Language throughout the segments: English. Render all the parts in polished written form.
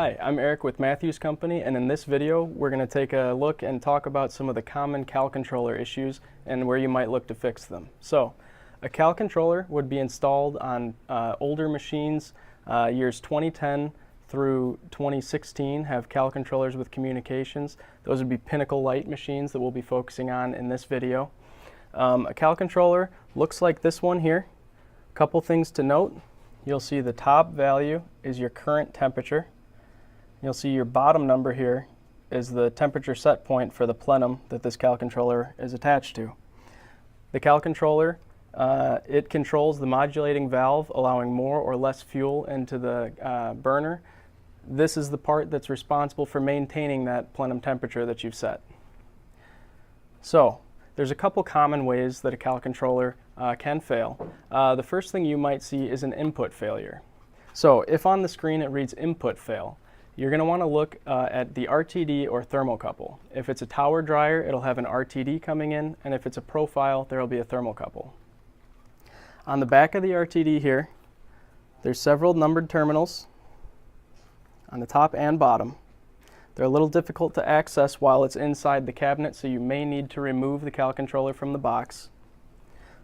Hi, I'm Eric with Mathews Company, and in this video we're going to take a look and talk about some of the common CAL controller issues and where you might look to fix them. So, a CAL controller would be installed on older machines. Years 2010 through 2016 have CAL controllers with communications. Those would be Pinnacle Light machines that we'll be focusing on in this video. A CAL controller looks like this one here. A couple things to note. You'll see the top value is your current temperature. You'll see your bottom number here is the temperature set point for the plenum that this CAL controller is attached to. The CAL controller, it controls the modulating valve, allowing more or less fuel into the burner. This is the part that's responsible for maintaining that plenum temperature that you've set. So, there's a couple common ways that a CAL controller can fail. The first thing you might see is an input failure. So if on the screen it reads input fail, you're going to want to look at the RTD or thermocouple. If it's a tower dryer, it'll have an RTD coming in, and if it's a profile, there will be a thermocouple. On the back of the RTD here, there's several numbered terminals on the top and bottom. They're a little difficult to access while it's inside the cabinet, so you may need to remove the CAL controller from the box.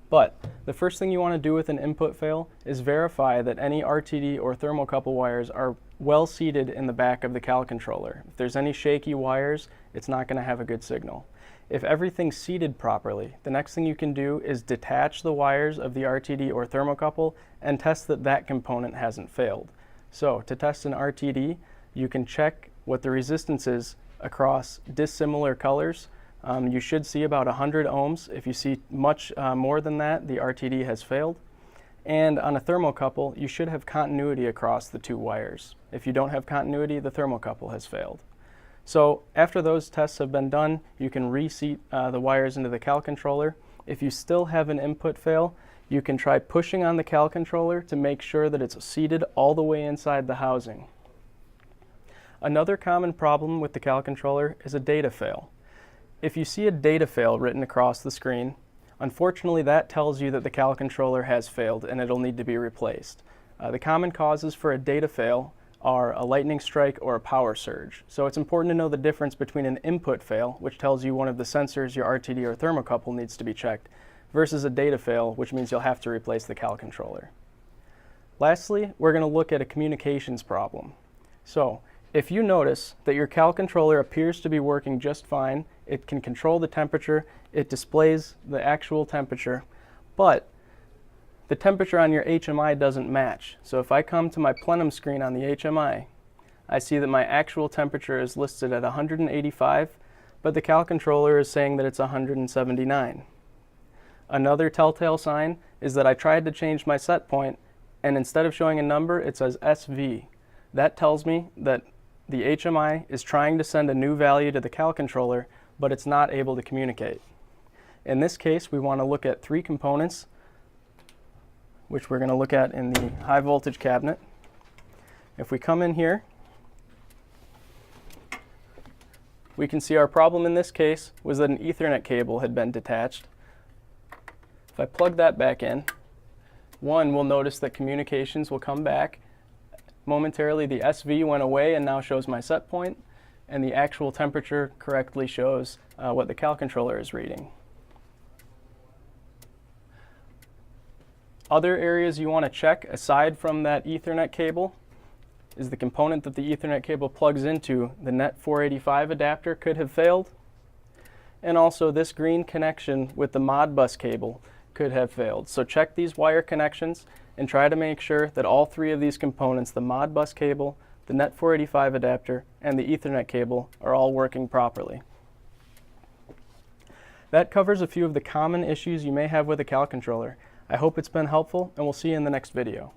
But the first thing you want to do with an input fail is verify that any RTD or thermocouple wires are well seated in the back of the CAL controller. If there's any shaky wires, it's not going to have a good signal. If everything's seated properly, the next thing you can do is detach the wires of the RTD or thermocouple and test that that component hasn't failed. So to test an RTD, you can check what the resistance is across dissimilar colors. You should see about 100 ohms. If you see much more than that, the RTD has failed. And on a thermocouple, you should have continuity across the two wires. If you don't have continuity, the thermocouple has failed. So after those tests have been done, you can reseat the wires into the CAL controller. If you still have an input fail, you can try pushing on the CAL controller to make sure that it's seated all the way inside the housing. Another common problem with the CAL controller is a data fail. If you see a data fail written across the screen, unfortunately that tells you that the CAL controller has failed and it'll need to be replaced. The common causes for a data fail are a lightning strike or a power surge. So it's important to know the difference between an input fail, which tells you one of the sensors, your RTD or thermocouple, needs to be checked, versus a data fail, which means you'll have to replace the CAL controller. Lastly, we're going to look at a communications problem. So, if you notice that your CAL controller appears to be working just fine, it can control the temperature, it displays the actual temperature, but the temperature on your HMI doesn't match. So if I come to my plenum screen on the HMI, I see that my actual temperature is listed at 185, but the CAL controller is saying that it's 179. Another telltale sign is that I tried to change my set point, and instead of showing a number, it says SV. That tells me that the HMI is trying to send a new value to the CAL controller, but it's not able to communicate. In this case, we want to look at three components, which we're going to look at in the high voltage cabinet. If we come in here, we can see our problem in this case was that an Ethernet cable had been detached. If I plug that back in, we'll notice that communications will come back. Momentarily, the SV went away and now shows my set point, and the actual temperature correctly shows what the CAL controller is reading. Other areas you want to check, aside from that Ethernet cable, is the component that the Ethernet cable plugs into. The net 485 adapter could have failed, and also this green connection with the Modbus cable could have failed. So check these wire connections and try to make sure that all three of these components, the Modbus cable, the net 485 adapter, and the Ethernet cable, are all working properly. That covers a few of the common issues you may have with a CAL controller. I hope it's been helpful, and we'll see you in the next video.